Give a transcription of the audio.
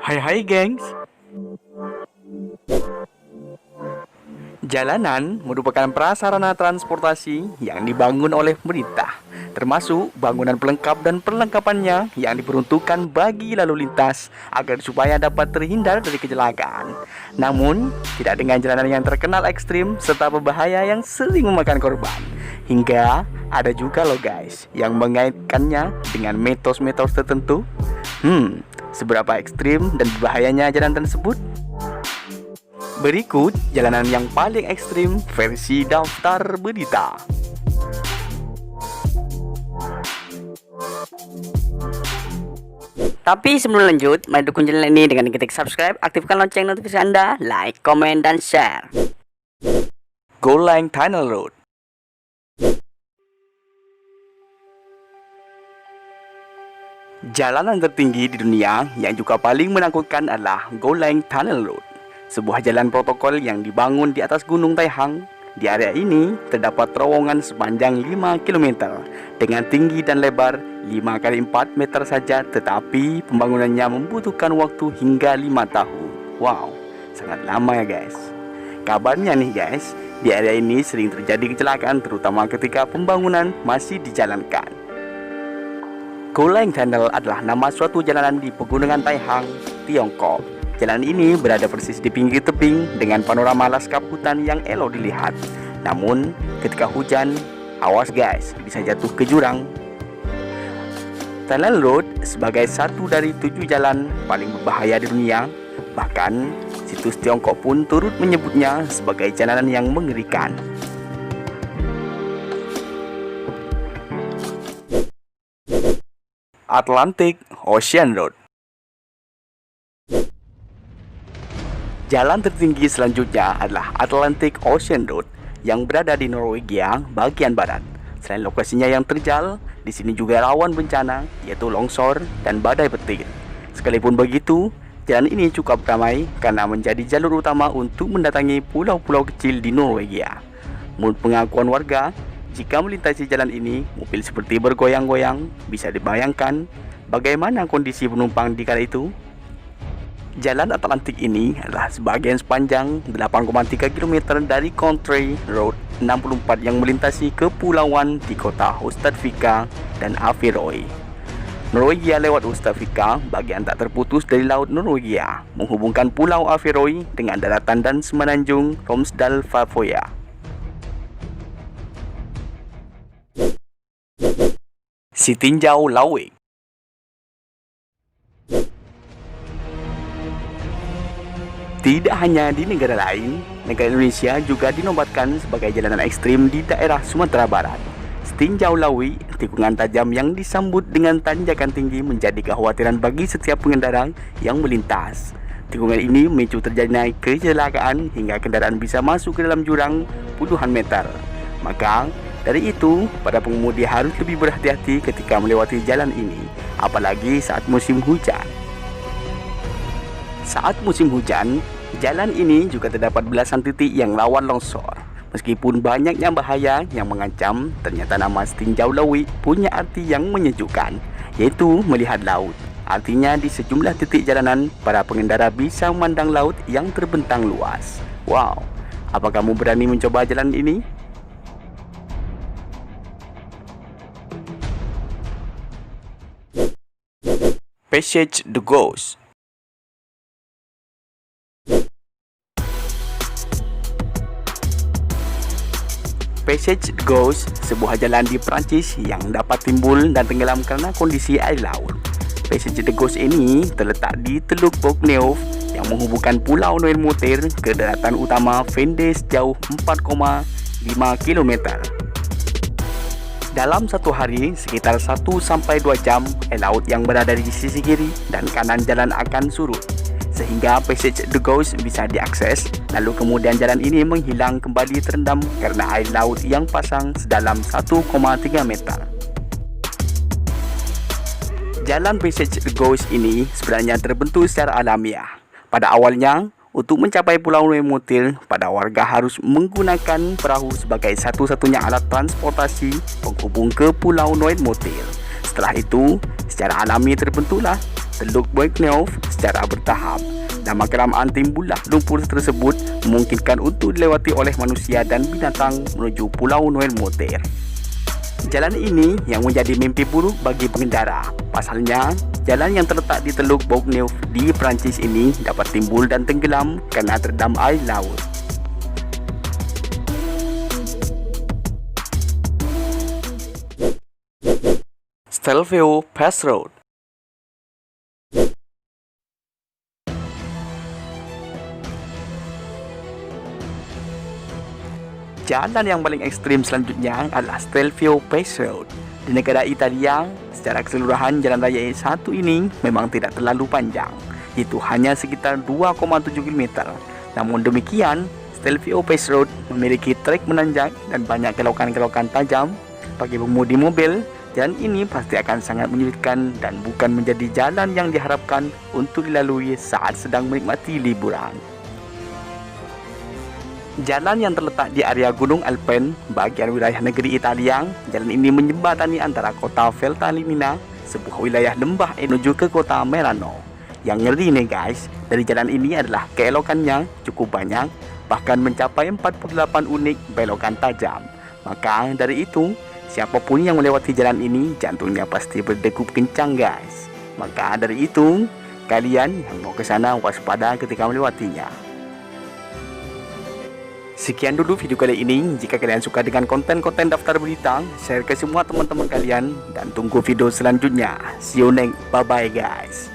Hai hai gengs. Jalanan merupakan prasarana transportasi yang dibangun oleh pemerintah, termasuk bangunan pelengkap dan perlengkapannya yang diperuntukkan bagi lalu lintas agar supaya dapat terhindar dari kecelakaan. Namun, tidak dengan jalanan yang terkenal ekstrim serta berbahaya yang sering memakan korban. Hingga ada juga loh guys yang mengaitkannya dengan mitos-mitos tertentu. Seberapa ekstrim dan berbahayanya jalan tersebut? Berikut jalanan yang paling ekstrim versi daftar berita. Tapi sebelum lanjut, mari dukung channel ini dengan ketik subscribe, aktifkan lonceng notifikasi Anda, like, komen, dan share. Golang Tunnel Road. Jalanan tertinggi di dunia yang juga paling menakutkan adalah Golang Tunnel Road, sebuah jalan protokol yang dibangun di atas Gunung Taihang. Di area ini terdapat terowongan sepanjang 5 km dengan tinggi dan lebar 5 kali 4 meter saja, tetapi pembangunannya membutuhkan waktu hingga 5 tahun. Wow, sangat lama ya guys. Kabarnya nih guys, di area ini sering terjadi kecelakaan terutama ketika pembangunan masih dijalankan. Golang Tunnel adalah nama suatu jalanan di pegunungan Taihang, Tiongkok. Jalan ini berada persis di pinggir tebing dengan panorama lanskap hutan yang elok dilihat. Namun, ketika hujan, awas guys, bisa jatuh ke jurang. Tunnel Road sebagai satu dari 7 jalan paling berbahaya di dunia. Bahkan, situs Tiongkok pun turut menyebutnya sebagai jalanan yang mengerikan. Atlantic Ocean Road. Jalan tertinggi selanjutnya adalah Atlantic Ocean Road yang berada di Norwegia bagian barat. Selain lokasinya yang terjal, di sini juga rawan bencana yaitu longsor dan badai petir. Sekalipun begitu, jalan ini cukup ramai karena menjadi jalur utama untuk mendatangi pulau-pulau kecil di Norwegia. Menurut pengakuan warga, jika melintasi jalan ini, mobil seperti bergoyang-goyang. Bisa dibayangkan bagaimana kondisi penumpang di kala itu. Jalan Atlantik ini adalah sebagian sepanjang 8,3 km dari Country Road 64 yang melintasi kepulauan di kota Hustadvika dan Averøy. Norwegia lewat Hustadvika, bagian tak terputus dari Laut Norwegia, menghubungkan Pulau Averøy dengan daratan dan semenanjung Romsdalsfjord. Sitinjau Lauvik. Tidak hanya di negara lain, negara Indonesia juga dinobatkan sebagai jalanan ekstrim di daerah Sumatera Barat. Sitinjau Lauvik, tikungan tajam yang disambut dengan tanjakan tinggi menjadi kekhawatiran bagi setiap pengendara yang melintas. Tikungan ini memicu terjadinya kecelakaan hingga kendaraan bisa masuk ke dalam jurang puluhan meter. Maka dari itu, para pengemudi harus lebih berhati-hati ketika melewati jalan ini, apalagi saat musim hujan. Saat musim hujan, jalan ini juga terdapat belasan titik yang rawan longsor. Meskipun banyaknya bahaya yang mengancam, ternyata nama Sitinjau Lauvik punya arti yang menyejukkan, yaitu melihat laut. Artinya di sejumlah titik jalanan, para pengendara bisa memandang laut yang terbentang luas. Wow, apa kamu berani mencoba jalan ini? Passage the Ghost. Passage the Ghost, sebuah jalan di Prancis yang dapat timbul dan tenggelam karena kondisi air laut. Passage the Ghost ini terletak di Teluk Bourgneuf yang menghubungkan Pulau Noirmoutier ke daratan utama Vendée sejauh 4,5 km. Dalam satu hari, sekitar 1-2 jam, air laut yang berada di sisi kiri dan kanan jalan akan surut, sehingga Passage the Ghost bisa diakses. Lalu kemudian jalan ini menghilang kembali terendam karena air laut yang pasang sedalam 1,3 meter. Jalan Passage the Ghost ini sebenarnya terbentuk secara alamiah. Pada awalnya, untuk mencapai Pulau Noirmoutier, pada warga harus menggunakan perahu sebagai satu-satunya alat transportasi penghubung ke Pulau Noirmoutier. Setelah itu, secara alami terbentuklah Teluk Boikneuf secara bertahap. Lama-kelamaan timbullah lumpur tersebut memungkinkan untuk dilewati oleh manusia dan binatang menuju Pulau Noel Moter. Jalan ini yang menjadi mimpi buruk bagi pengendara. Pasalnya, jalan yang terletak di Teluk Boikneuf di Perancis ini dapat timbul dan tenggelam karena terendam air laut. Stelvio Pass Road. Jalan yang paling ekstrim selanjutnya adalah Stelvio Pass Road. Di negara Italia, secara keseluruhan jalan raya satu ini memang tidak terlalu panjang, itu hanya sekitar 2,7 km. Namun demikian, Stelvio Pass Road memiliki trek menanjak dan banyak kelokan-kelokan tajam. Bagi pengemudi mobil, jalan ini pasti akan sangat menyulitkan dan bukan menjadi jalan yang diharapkan untuk dilalui saat sedang menikmati liburan. Jalan yang terletak di area Gunung Alpen, bagian wilayah negeri Italia, jalan ini menjembatani antara kota Valtellina, sebuah wilayah lembah menuju ke kota Merano. Yang ngeri nih guys, dari jalan ini adalah keelokannya cukup banyak, bahkan mencapai 48 unit belokan tajam. Maka dari itu, siapapun yang melewati jalan ini, jantungnya pasti berdegup kencang guys. Maka dari itu, kalian yang mau ke sana waspada ketika melewatinya. Sekian dulu video kali ini. Jika kalian suka dengan konten-konten daftar berita, share ke semua teman-teman kalian dan tunggu video selanjutnya. See you next. Bye bye guys.